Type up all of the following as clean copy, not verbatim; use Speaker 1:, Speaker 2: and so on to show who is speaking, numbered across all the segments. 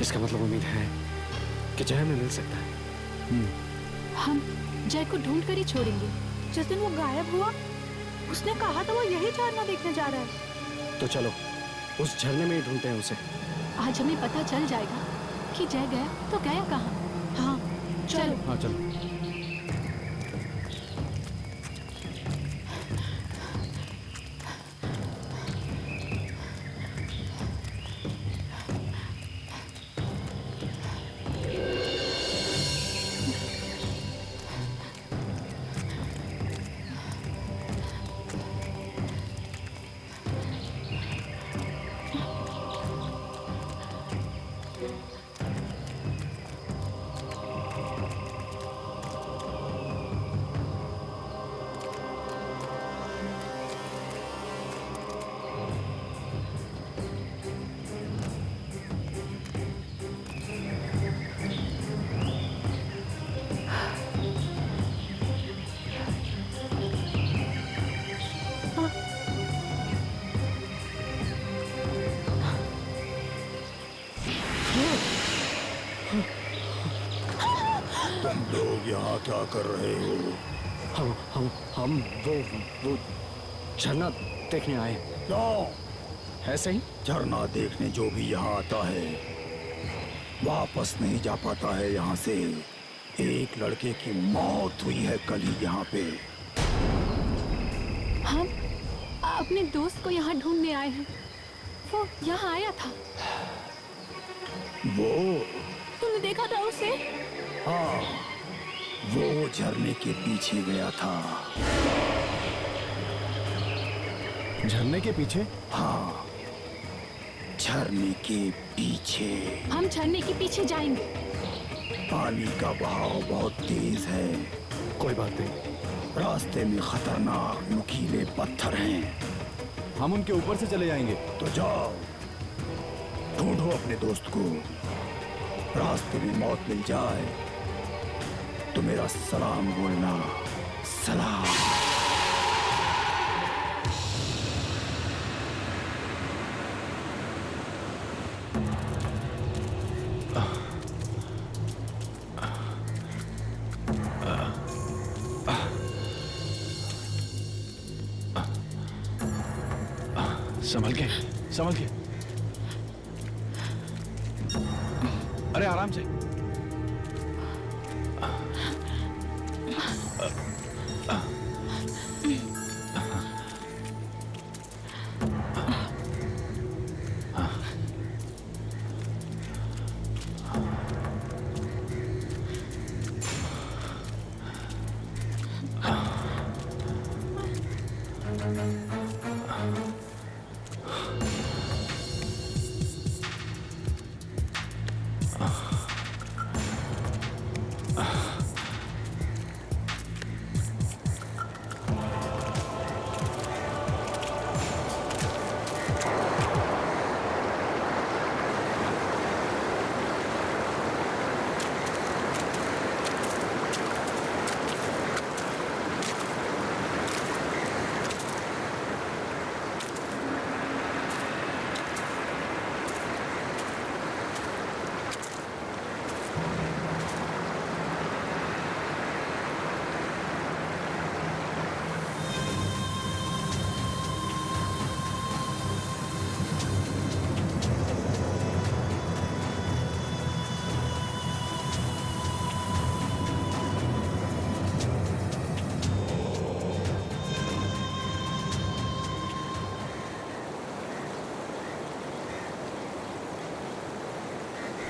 Speaker 1: इसका मतलब उम्मीद है कि जय हमें मिल सकता है।
Speaker 2: हम जय को ढूंढ कर ही छोड़ेंगे। जिस दिन वो गायब हुआ उसने कहा था वो यही झरना देखने जा रहा है।
Speaker 1: तो चलो उस झरने में ही ढूंढते हैं उसे।
Speaker 2: आज हमें पता चल जाएगा कि जय गया तो गया कहाँ। हाँ चलो।
Speaker 3: हाँ चलो।
Speaker 4: लोग यहाँ क्या कर रहे हो?
Speaker 1: हम वो झरना देखने आए।
Speaker 4: क्यों?
Speaker 1: ऐसे ही
Speaker 4: झरना देखने जो भी यहाँ आता है वापस नहीं जा पाता है यहाँ से। एक लड़के की मौत हुई है कल ही यहाँ पे।
Speaker 2: हम अपने दोस्त को यहाँ ढूंढने आए हैं। वो यहाँ आया था।
Speaker 4: वो?
Speaker 2: तुमने देखा था उसे?
Speaker 4: हाँ, वो झरने के पीछे गया था।
Speaker 3: झरने के पीछे?
Speaker 4: हाँ, झरने के पीछे।
Speaker 2: हम झरने के पीछे जाएंगे।
Speaker 4: पानी का बहाव बहुत तेज है।
Speaker 1: कोई बात नहीं,
Speaker 4: रास्ते में खतरनाक नुकीले पत्थर हैं।
Speaker 3: हम उनके ऊपर से चले जाएंगे।
Speaker 4: तो जाओ, ढूंढो अपने दोस्त को। रास्ते में मौत मिल जाए तो मेरा सलाम बोलना। सलाम।
Speaker 3: संभल के, संभल के। अरे आराम से।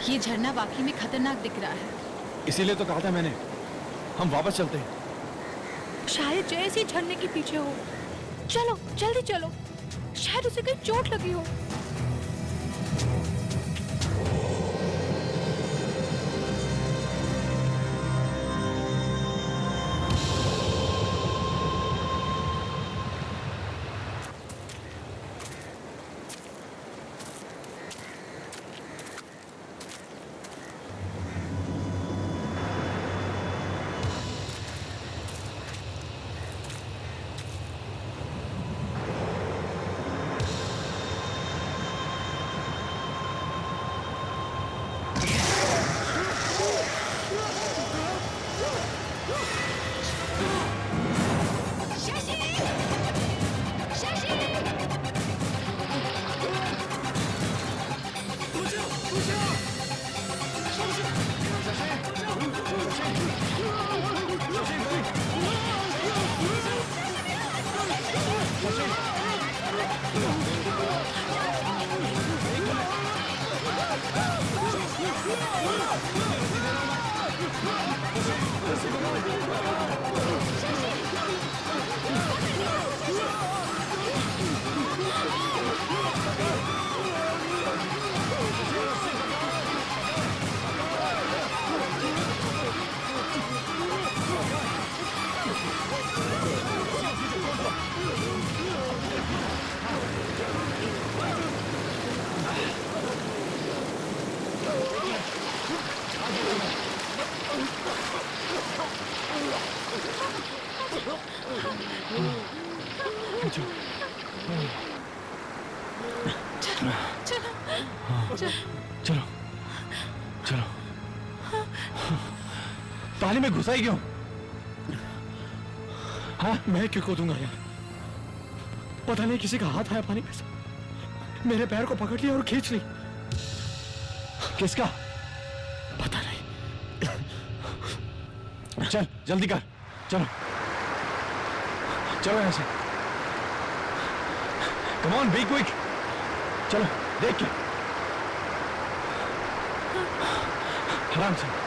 Speaker 2: ये झरना वाकई में खतरनाक दिख रहा है।
Speaker 3: इसीलिए तो कहा था मैंने, हम वापस चलते हैं।
Speaker 2: शायद जय इसी झरने के पीछे हो। चलो जल्दी चलो, शायद उसे कहीं चोट लगी हो।
Speaker 3: चलो चलो। पानी में घुसा ही क्यों?
Speaker 1: हाँ, मैं क्यों कूदूंगा यार? पता नहीं किसी का हाथ आया पानी में से, मेरे पैर को पकड़ लिया और खींच ली।
Speaker 3: किसका?
Speaker 1: पता नहीं।
Speaker 3: चल जल्दी कर, चलो चलो यहाँ से। Come on, be quick. चलो देख के, आराम से।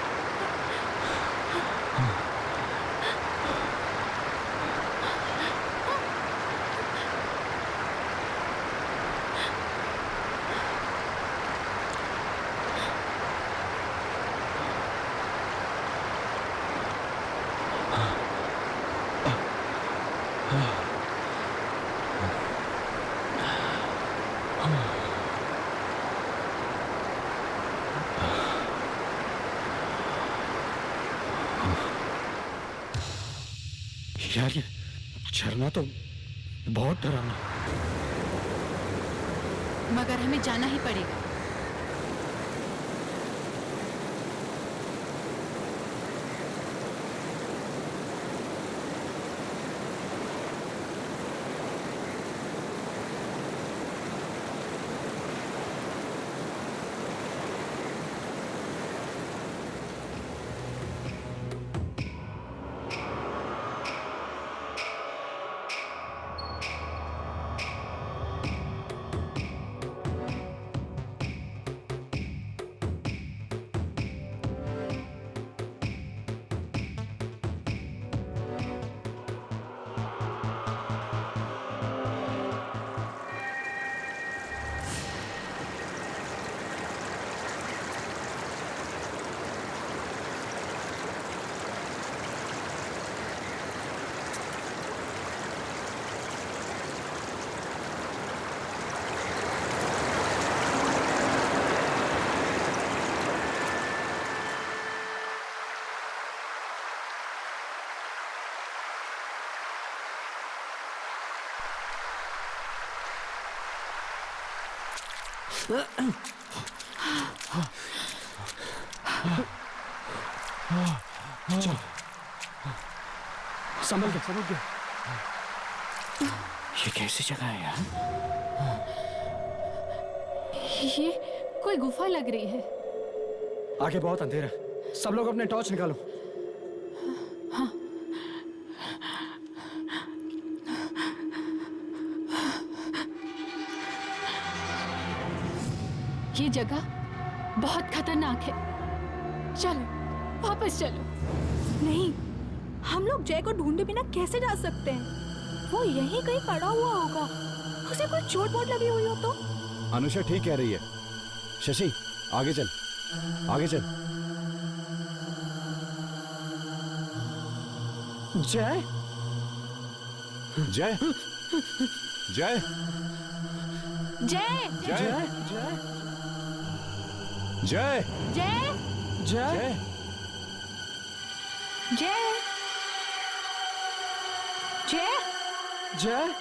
Speaker 1: यार ये झरना तो बहुत डरावना।
Speaker 2: मगर हमें जाना ही पड़ेगा।
Speaker 1: चल, संभल के। ये कैसी जगह है यार?
Speaker 2: ये कोई गुफा लग रही है।
Speaker 1: आगे बहुत अंधेरा है, सब लोग अपने टॉर्च निकालो।
Speaker 2: ये जगह बहुत खतरनाक है। चलो वापस चलो।
Speaker 5: नहीं, हम लोग जय को ढूंढे बिना कैसे जा सकते हैं? वो यहीं कहीं पड़ा हुआ होगा। उसे कोई चोट वोट लगी हुई हो तो?
Speaker 3: अनुषा ठीक कह रही है। शशि आगे चल, आगे चल।
Speaker 1: जय,
Speaker 3: जय जय
Speaker 2: जय
Speaker 3: जय
Speaker 1: जय,
Speaker 3: जय
Speaker 2: जय
Speaker 1: जय,
Speaker 2: जय जय
Speaker 1: जय।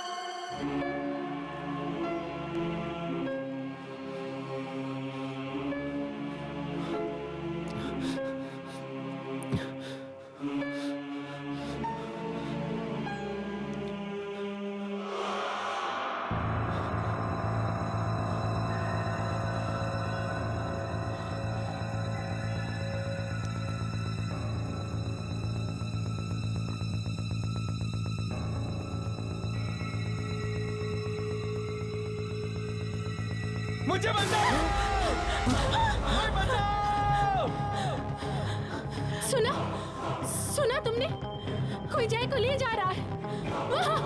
Speaker 1: मुझे बचाओ!
Speaker 5: सुना सुना तुमने? कोई जय को ले जा रहा है। वहाँ!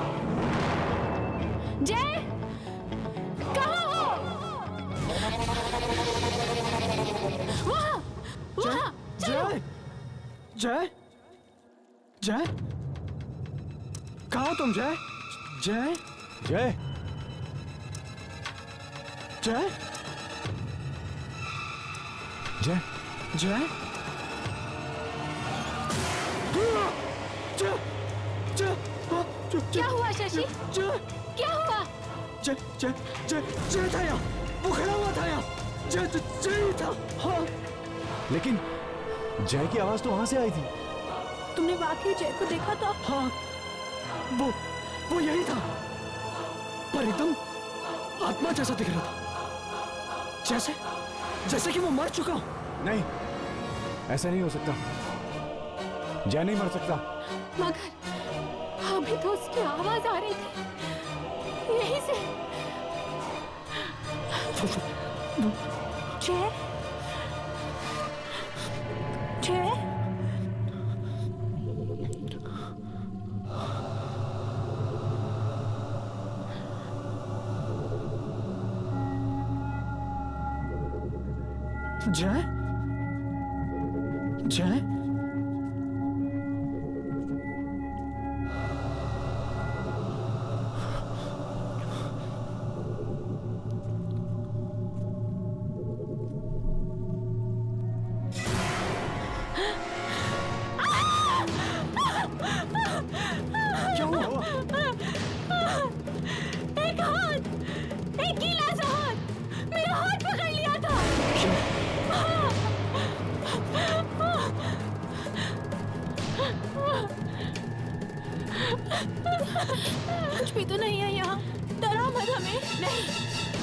Speaker 5: जय कहाँ हो? वहाँ वहाँ चलो।
Speaker 1: जय जय जय कहाँ हो तुम? जय जय
Speaker 3: जय
Speaker 1: जय
Speaker 3: जय
Speaker 1: जय
Speaker 5: क्या हुआ शशि?
Speaker 1: जय
Speaker 5: क्या हुआ?
Speaker 1: जय जय जय जय था यहाँ, वो खड़ा हुआ था यहाँ। जय जय जय था। हाँ
Speaker 3: लेकिन जय की आवाज तो वहां से आई थी।
Speaker 5: तुमने वाकई जय को देखा था?
Speaker 1: हाँ वो यही था, पर एकदम आत्मा जैसा दिख रहा था, जैसे जैसे कि वो मर चुका हो।
Speaker 3: नहीं, ऐसा नहीं हो सकता। जय नहीं मर सकता।
Speaker 5: मगर अभी तो उसकी आवाज आ रही थी यहीं से। जय जय
Speaker 1: जय जय क्या हुआ?
Speaker 5: एक हाथ, एक गीला सा हाथ मेरा हाथ पकड़ लिया था। कुछ भी तो नहीं है यहाँ। डरा मत हमें। नहीं,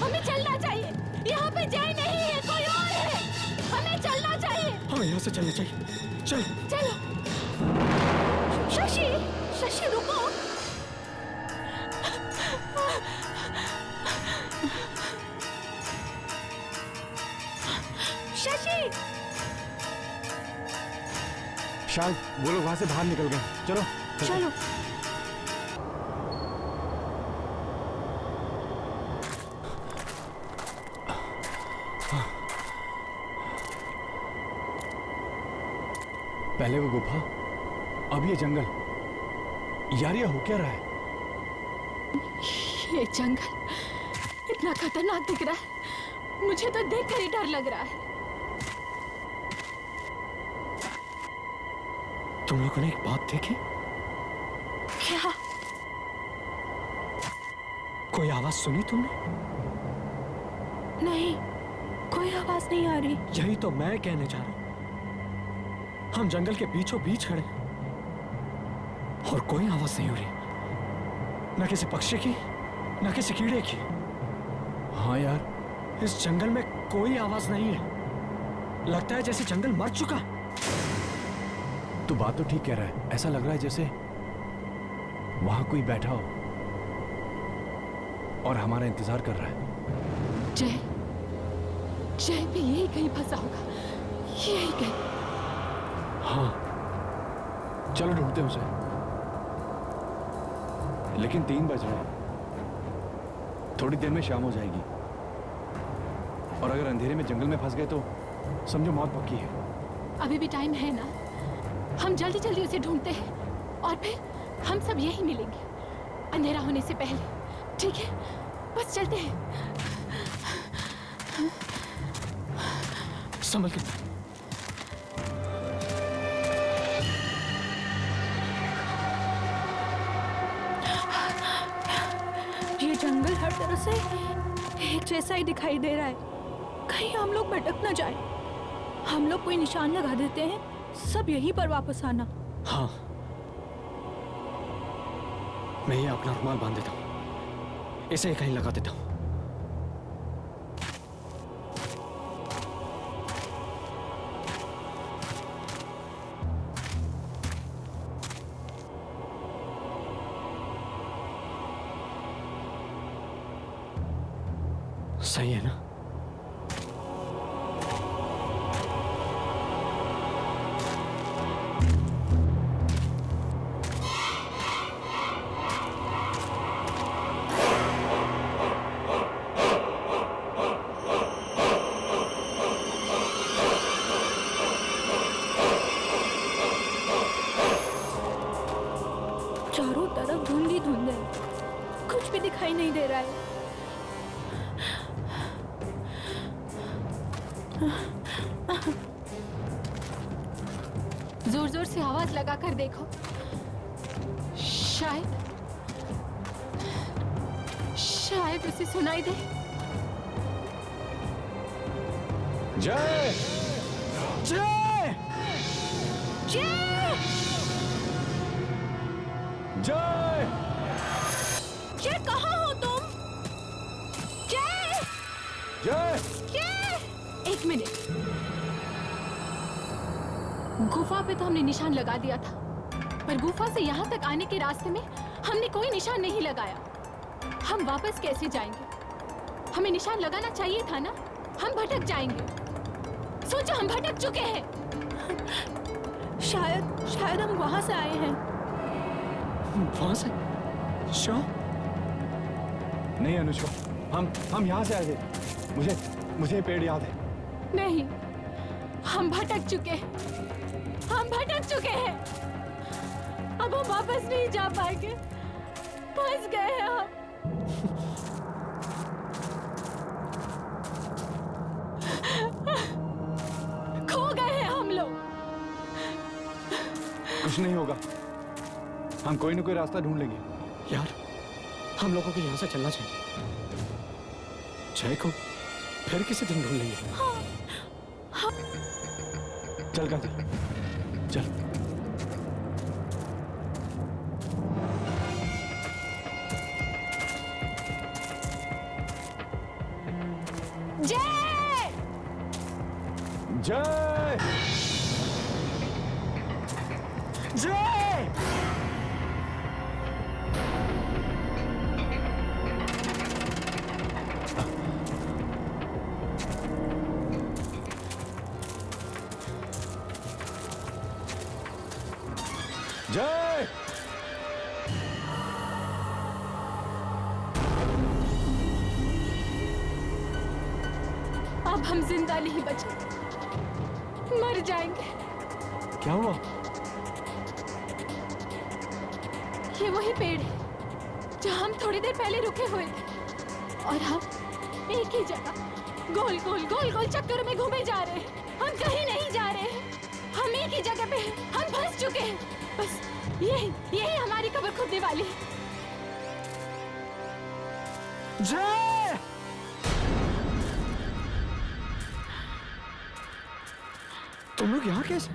Speaker 5: हमें चलना चाहिए। यहाँ पे जय नहीं है, कोई और है। हमें चलना चाहिए।
Speaker 1: हमें यहाँ से चलना चाहिए। चल
Speaker 5: चलो। शशि, शशि रुको। शशि,
Speaker 3: शायद वो लोग वहां से बाहर निकल गए। चलो
Speaker 5: चलो।
Speaker 3: पहले वो गुफा, अब ये जंगल। यार ये हो क्या रहा है?
Speaker 5: ये जंगल इतना खतरनाक दिख रहा है, मुझे तो देखकर ही डर लग रहा है।
Speaker 1: तुम लोगों ने एक बात देखी?
Speaker 5: क्या?
Speaker 1: कोई आवाज सुनी तुमने?
Speaker 5: नहीं, कोई आवाज नहीं आ रही।
Speaker 1: यही तो मैं कहने जा रहा हूं। हम जंगल के बीचों बीच खड़े हैं और कोई आवाज नहीं हो रही, न किसी पक्षी की, न किसी कीड़े की।
Speaker 3: हाँ यार,
Speaker 1: इस जंगल में कोई आवाज नहीं है। लगता है जैसे जंगल मर चुका।
Speaker 3: तू बात तो ठीक कह रहा है। ऐसा लग रहा है जैसे वहां कोई बैठा हो और हमारा इंतजार कर रहा है।
Speaker 5: जय, जय भी यही कहीं फंसा होगा, यही कहीं।
Speaker 3: हाँ, चलो ढूंढते हैं उसे। लेकिन 3 बज रहे हैं, थोड़ी देर में शाम हो जाएगी और अगर अंधेरे में जंगल में फंस गए तो समझो मौत पक्की है।
Speaker 5: अभी भी टाइम है ना, हम जल्दी जल्दी उसे ढूंढते हैं और फिर हम सब यही मिलेंगे अंधेरा होने से पहले। ठीक है, बस चलते हैं।
Speaker 1: संभल के।
Speaker 5: ये जंगल हर तरह से एक जैसा ही दिखाई दे रहा है। कहीं हम लोग भटक न जाए। हम लोग कोई निशान लगा देते हैं, सब यहीं पर वापस आना।
Speaker 1: हाँ, मैं ये अपना रुमाल बांध देता हूं, इसे कहीं लगा देता हूं। सही है ना?
Speaker 5: चारों तरफ धुंध ही धुंध है, कुछ भी दिखाई नहीं दे रहा है।
Speaker 2: जोर जोर से आवाज लगा कर देखो, शायद उसे सुनाई दे।
Speaker 3: जय जय
Speaker 5: जय
Speaker 3: जय
Speaker 5: जय, कहाँ हो तुम? जय
Speaker 3: जय
Speaker 5: जय।
Speaker 2: एक मिनट, गुफा पे तो हमने निशान लगा दिया था, पर गुफा से यहाँ तक आने के रास्ते में हमने कोई निशान नहीं लगाया। हम वापस कैसे जाएंगे? हमें निशान लगाना चाहिए था ना, हम भटक जाएंगे। सोचो, हम भटक चुके हैं।
Speaker 5: शायद हम वहां से आए हैं।
Speaker 1: वहां से? श्योर?
Speaker 3: नहीं अनुष्का, हम यहाँ से आए थे। मुझे ये पेड़ याद है।
Speaker 2: नहीं, हम भटक चुके हैं। अब हम वापस नहीं जा पाएंगे, फंस गए हैं हम। खो गए हैं हम लोग।
Speaker 3: कुछ नहीं होगा, हम कोई ना कोई रास्ता ढूंढ लेंगे।
Speaker 1: यार, हम लोगों को यहाँ से चलना चाहिए। जय को फिर किसी दिन ढूंढ लेंगे।
Speaker 3: चल काजल, चल।
Speaker 2: जय
Speaker 3: जय
Speaker 1: जय
Speaker 3: जय
Speaker 2: अब हम जिंदा नहीं बचे, मर जाएंगे।
Speaker 1: क्या हुआ?
Speaker 2: ये वही पेड़ है जहाँ हम थोड़ी देर पहले रुके हुए थे, और हम एक ही जगह गोल गोल चक्कर में घूमे जा रहे हैं। हम कहीं नहीं जा रहे हैं, हम एक ही जगह पे हैं। हम फंस चुके हैं। बस यही हमारी कब्र खुदने वाली है।
Speaker 1: जय! तुम लोग यहाँ कैसे?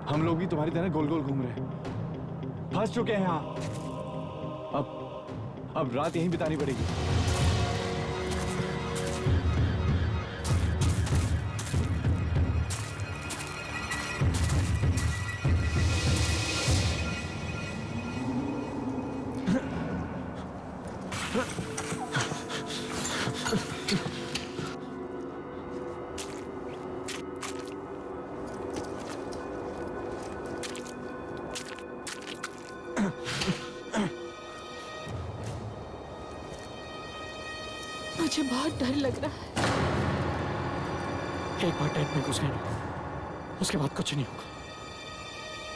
Speaker 3: हम लोग भी तुम्हारी तरह गोल गोल घूम रहे हैं, फंस चुके हैं यहाँ। अब रात यहीं बितानी पड़ेगी।
Speaker 2: मुझे बहुत डर लग रहा है।
Speaker 1: एक बार टेंट में घुस गए ना, उसके बाद कुछ नहीं होगा,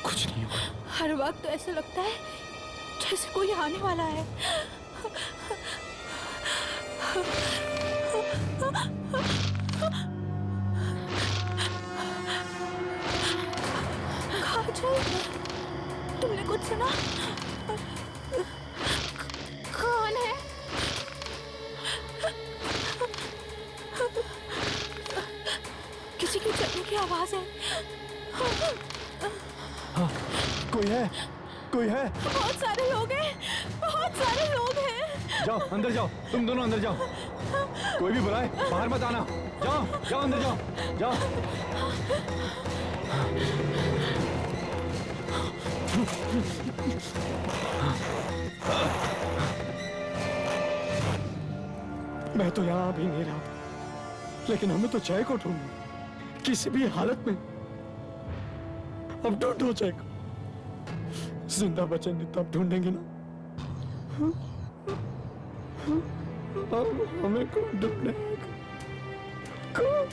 Speaker 1: कुछ नहीं होगा।
Speaker 5: हर वक्त तो ऐसा लगता है जैसे कोई आने वाला है। काजल, तुमने कुछ सुना?
Speaker 2: कौन है?
Speaker 5: किसी की चलने की आवाज है।
Speaker 3: हाँ, कोई है।
Speaker 5: बहुत सारे लोग हैं, बहुत सारे लोग हैं।
Speaker 3: जाओ अंदर जाओ, तुम दोनों अंदर जाओ। कोई भी बुलाए बाहर मत आना। जाओ अंदर जाओ।
Speaker 1: मैं तो यहाँ अभी नहीं रहा, लेकिन हमें तो जय को ढूंढना किसी भी हालत में। अब ढूंढो जय को, जिंदा बचेंगे तब ढूंढेंगे ना। अब हमें कौन ढूंढेगा? कौन?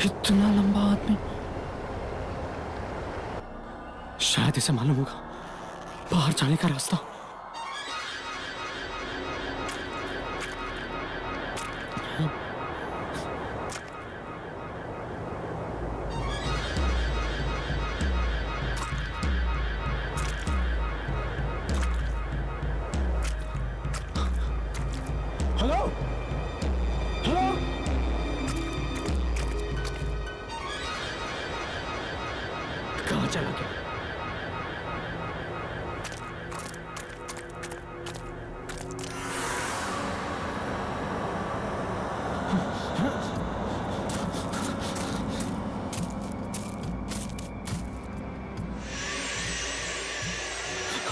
Speaker 1: इतना लंबा आदमी, शायद इसे मालूम होगा बाहर जाने का रास्ता। हेलो हेलो, कहाँ चला गया?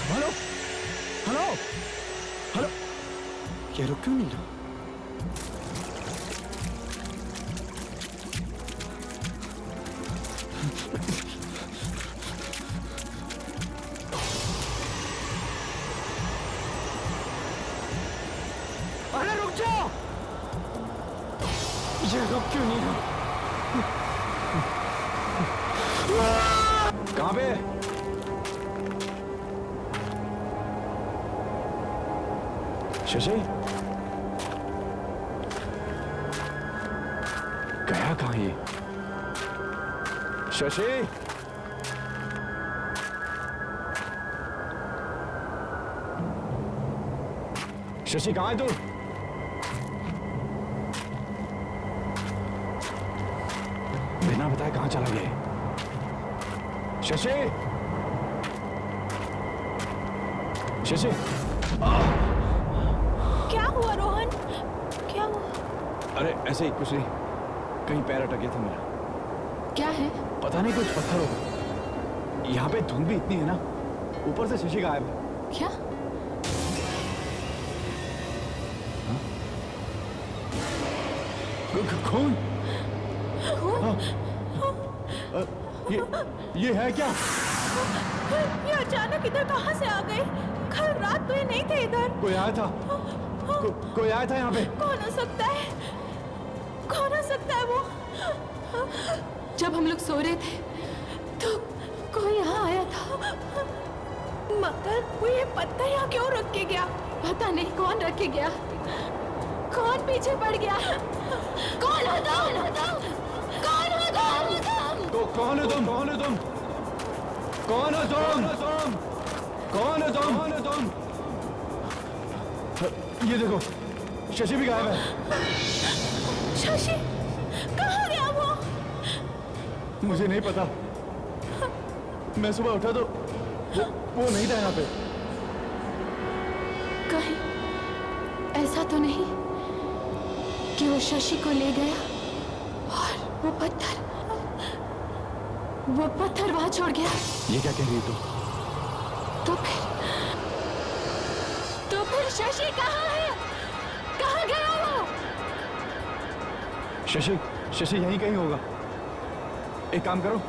Speaker 1: हेलो हेलो हेलो, ये रुक क्यों नहीं रहा? अरे रुक जाओ, ये रुक क्यों नहीं रहा?
Speaker 3: कहाँ पे? शशि गया कहाँ ये? शशि, शशि कहाँ है तू? बिना बताए कहाँ चला गया? शशि, शशि,
Speaker 5: क्या हुआ रोहन? क्या हुआ?
Speaker 3: अरे ऐसे ही कुछ नहीं, कहीं पैर अटक गया था मेरा।
Speaker 2: क्या है?
Speaker 3: पता नहीं, कुछ पत्थर होगा। यहाँ पे धुंध भी इतनी है ना, ऊपर से शशि गायब है।
Speaker 2: क्या?
Speaker 3: खून?
Speaker 2: खून?
Speaker 3: ये है क्या?
Speaker 5: ये अचानक इधर कहाँ से आ गए? कल रात तो ये नहीं थे इधर।
Speaker 3: कोई आया था? कोई आया था यहाँ पे?
Speaker 5: कौन हो सकता है? कौन हो सकता है वो?
Speaker 2: जब हम लोग सो रहे थे तो कोई यहाँ आया था।
Speaker 5: मगर वो ये पत्थर यहाँ क्यों रख के गया?
Speaker 2: पता नहीं कौन रख के गया, कौन पीछे पड़ गया। कौन हो तुम? कौन हो तुम?
Speaker 3: कौन हो तुम? कौन हो तुम? कौन हो तुम? कौन हो तुम? कौन हो तुम? ये देखो, शशि भी गायब है।
Speaker 5: शशि कहाँ गया वो?
Speaker 3: मुझे नहीं पता, मैं सुबह उठा तो वो नहीं था यहाँ पे।
Speaker 2: कहीं ऐसा तो नहीं कि वो शशि को ले गया और वो पत्थर वहां छोड़ गया?
Speaker 3: ये क्या कह रही है तू?
Speaker 2: तो फिर शशि कहाँ है? कहाँ गया वो?
Speaker 3: शशि यहीं कहीं होगा। एक काम करो,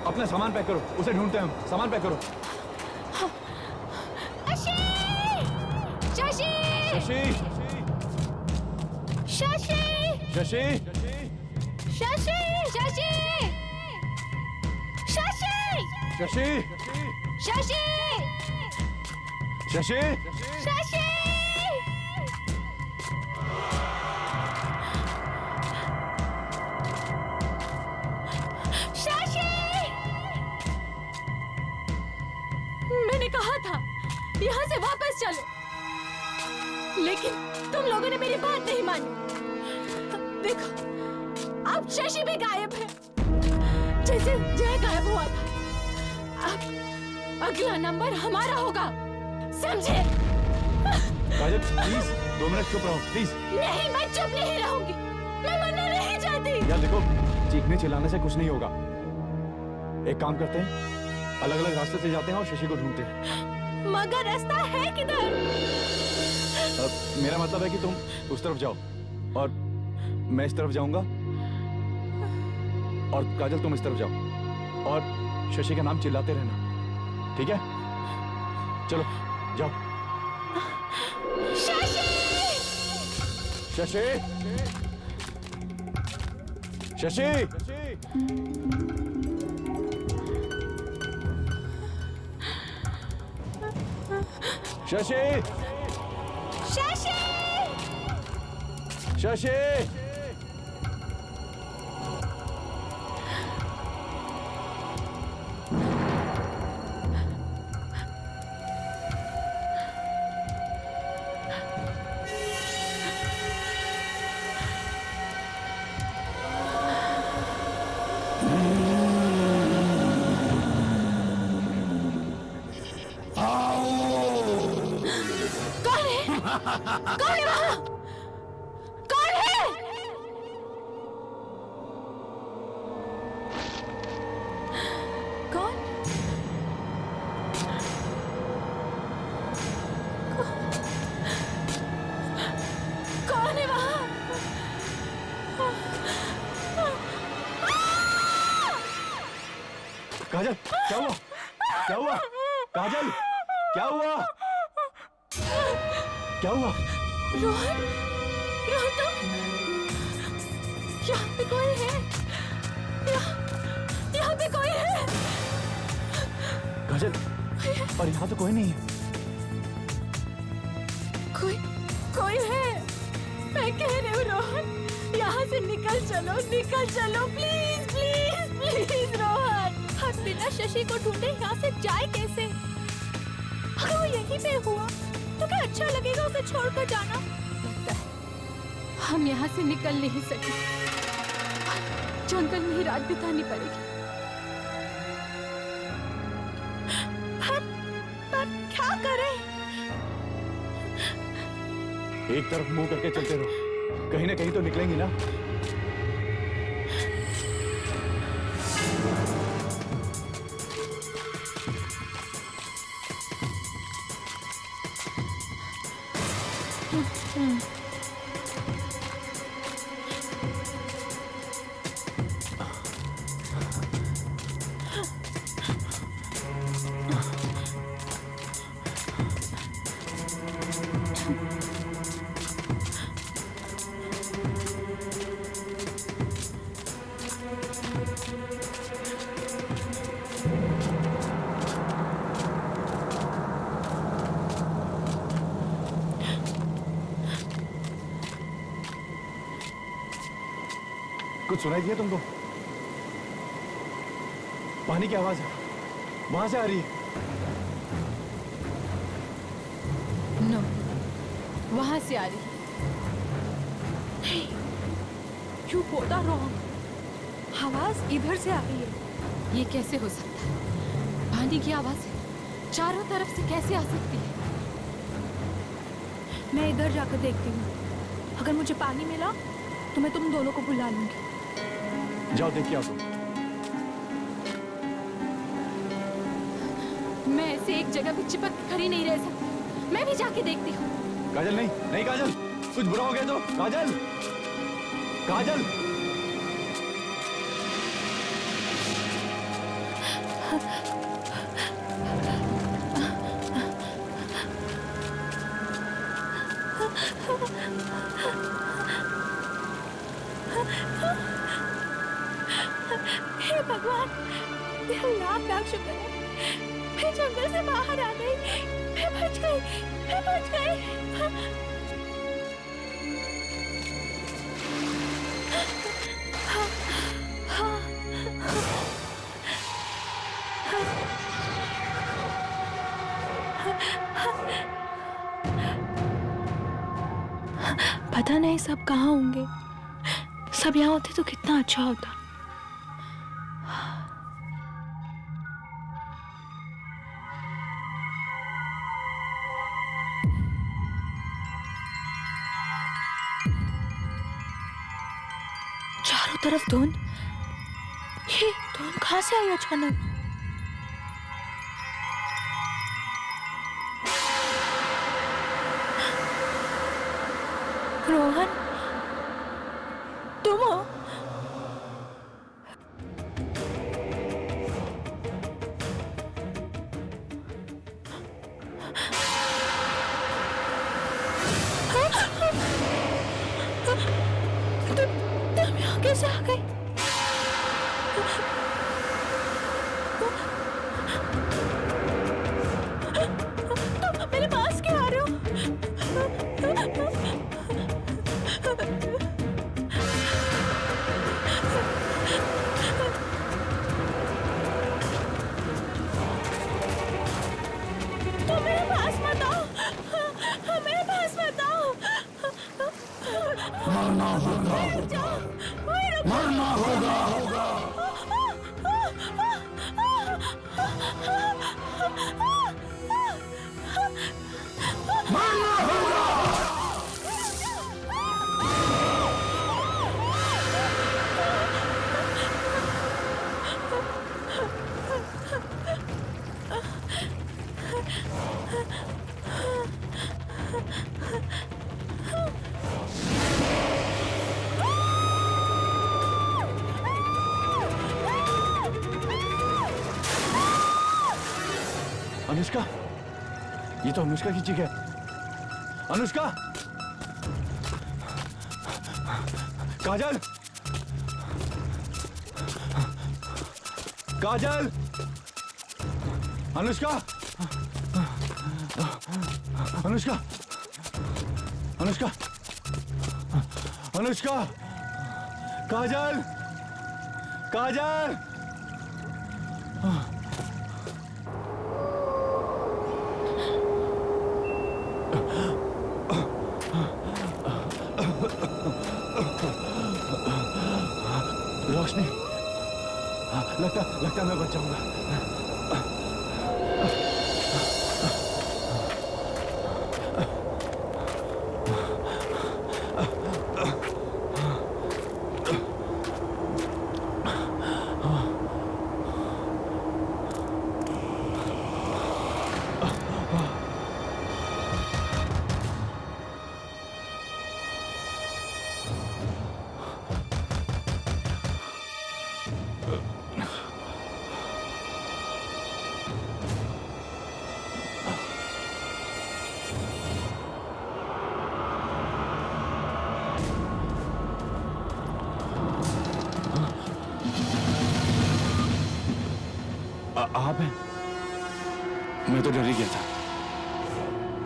Speaker 3: अपना सामान पैक करो, उसे ढूंढते हैं हम। सामान पैक करो।
Speaker 2: शशि! शशि!
Speaker 3: शशि!
Speaker 2: शशि!
Speaker 3: शशि!
Speaker 2: शशि! शशि! शशि!
Speaker 3: शशि!
Speaker 2: शशि!
Speaker 3: शशि!
Speaker 2: शशि! शशि! मैंने कहा था यहाँ से वापस चलो, लेकिन तुम लोगों ने मेरी बात नहीं मानी। देखो, अब शशि भी गायब है, जैसे जय गायब हुआ था। अब अगला नंबर हमारा होगा, समझे?
Speaker 3: काजल प्लीज 2 मिनट चुप रहो प्लीज।
Speaker 2: नहीं, मैं चुप नहीं रहूंगी, मैं मरना नहीं चाहती।
Speaker 3: यार देखो, चीखने चिल्लाने से कुछ नहीं होगा। एक काम करते हैं, अलग अलग रास्ते से जाते हैं और शशि को ढूंढते हैं।
Speaker 5: मगर रास्ता है किधर?
Speaker 3: मेरा मतलब है कि तुम उस तरफ जाओ और मैं इस तरफ जाऊंगा, और काजल तुम इस तरफ जाओ और शशि का नाम चिल्लाते रहना, ठीक है? चलो जाओ।
Speaker 2: शशि!
Speaker 3: शशि! शशि शशि
Speaker 5: शशि
Speaker 3: शशि
Speaker 2: कौन है वहां? कौन है? कौन? कौन है वहां?
Speaker 3: काजल क्या हुआ? क्या हुआ? काजल क्या हुआ? क्या हुआ?
Speaker 2: रोहन, रोहन तुम यहाँ पे कोई है? यहाँ पे कोई है?
Speaker 3: काजल पर यहाँ तो कोई नहीं है।
Speaker 2: कोई है? मैं कह रही हूँ रोहन, यहाँ से निकल चलो प्लीज प्लीज प्लीज रोहन।
Speaker 5: हम बिना शशि को ढूंढे यहाँ से जाए कैसे? अगर वो यहीं पे हुआ तो क्या अच्छा लगेगा उसे छोड़कर जाना?
Speaker 2: लगता है हम यहाँ से निकल नहीं सके, जंगल में ही रात बितानी पड़ेगी।
Speaker 5: पर क्या करें?
Speaker 3: एक तरफ मुंह करके चलते रहो, कहीं ना कहीं तो निकलेंगी ना। कुछ सुनाई दिया तुमको? पानी की आवाज है, वहां से आ रही है।
Speaker 2: नो, वहां से आ रही।
Speaker 5: You both are wrong. आवाज इधर से आ रही है।
Speaker 2: ये कैसे हो सकता है? पानी की आवाज चारों तरफ से कैसे आ सकती है?
Speaker 5: मैं इधर जाकर देखती हूँ। अगर मुझे पानी मिला तो मैं तुम दोनों को बुला लूंगी।
Speaker 3: जाओ देख के आओ तुम।
Speaker 2: मैं ऐसे एक जगह पे चिपक के खड़ी नहीं रह सकती। मैं भी जाके देखती हूँ।
Speaker 3: काजल नहीं, नहीं काजल, कुछ बुरा हो गया तो। काजल, काजल।
Speaker 5: हे भगवान, तेरा लाख लाख शुक्र है। मैं जंगल से बाहर आ गई। मैं बच गई। पता नहीं सब कहाँ होंगे। सब यहाँ होते तो कितना अच्छा होता। चारों तरफ धुंध। ये धुंध कहाँ से आई अचानक? रोहन, तुम हो? तुम यहाँ कैसे आ गई?
Speaker 4: मरना होगा, मरना होगा। मरना होगा।
Speaker 3: अनुष्का, ये तो अनुष्का की चीख है। अनुष्का, काजल, काजल, अनुष्का, अनुष्का, अनुष्का, अनुष्का, काजल, काजल। रोशनी, लगता मैं बच जाऊंगा। आप हैं? मैं तो डर ही गया था,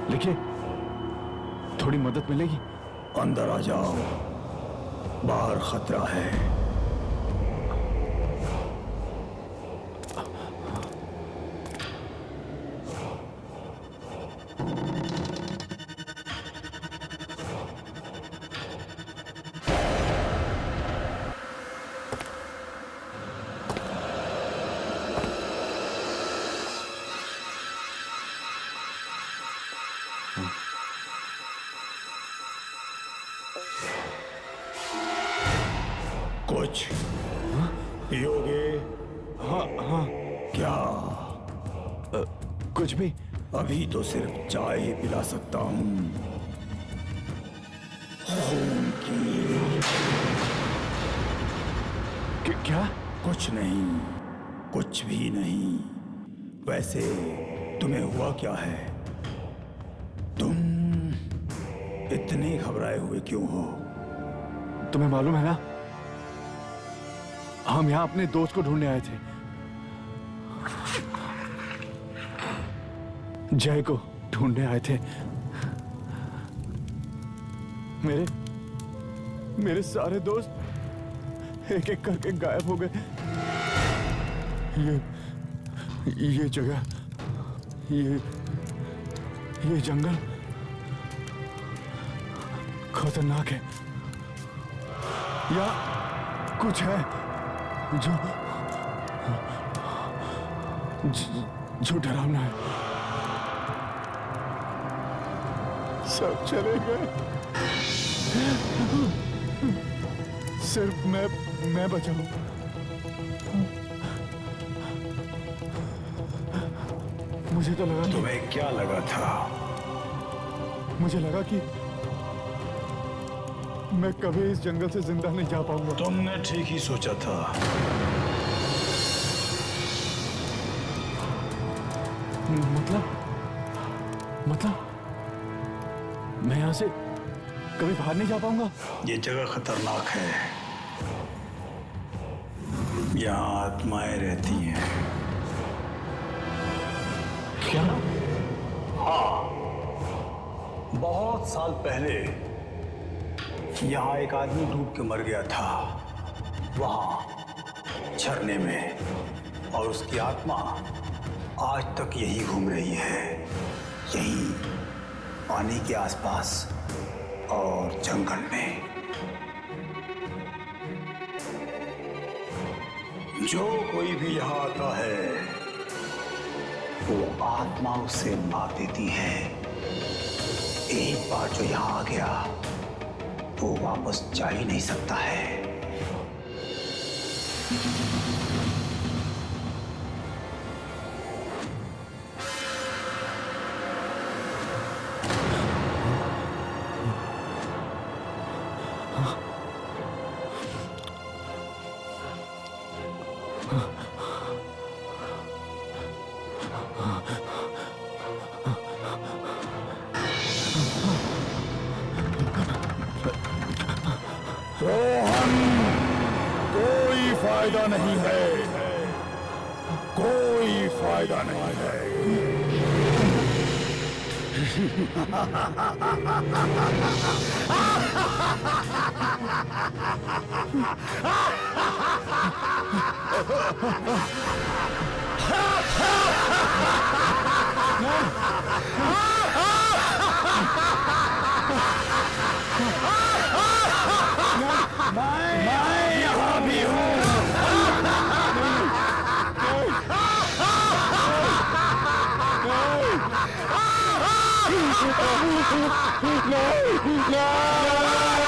Speaker 3: लेकिन थोड़ी मदद मिलेगी?
Speaker 4: अंदर आ जाओ, बाहर खतरा है। कुछ पियोगे?
Speaker 3: हाँ।
Speaker 4: क्या?
Speaker 3: कुछ भी।
Speaker 4: अभी तो सिर्फ चाय ही पिला सकता हूँ। खून की।
Speaker 3: क्या?
Speaker 4: कुछ नहीं, कुछ भी नहीं। वैसे तुम्हें हुआ क्या है? तुम इतने घबराए हुए क्यों हो?
Speaker 3: तुम्हें मालूम है ना, हम यहाँ अपने दोस्त को ढूंढने आए थे, जय को ढूंढने आए थे। मेरे सारे दोस्त एक एक करके गायब हो गए। ये जगह, ये जंगल खतरनाक है। या कुछ है जो डरावना है। सब चले गए, सिर्फ मैं बचा हूं। मुझे तो लगा,
Speaker 4: तुम्हें क्या लगा था?
Speaker 3: मुझे लगा कि मैं कभी इस जंगल से जिंदा नहीं जा पाऊंगा।
Speaker 4: तुमने ठीक ही सोचा था।
Speaker 3: मतलब मैं यहां से कभी बाहर नहीं जा पाऊंगा?
Speaker 4: ये जगह खतरनाक है, यहाँ आत्माएं रहती हैं।
Speaker 3: क्या?
Speaker 4: हाँ, बहुत साल पहले यहाँ एक आदमी डूब के मर गया था, वहां झरने में, और उसकी आत्मा आज तक यही घूम रही है, यहीं पानी के आसपास और जंगल में। जो कोई भी यहाँ आता है वो आत्मा उसे मार देती है। एक बार जो यहाँ आ गया वो वापस जा ही नहीं सकता है। रोहन, कोई फायदा नहीं है, कोई फायदा नहीं है। मैं यहाँ भी हूँ।
Speaker 1: No!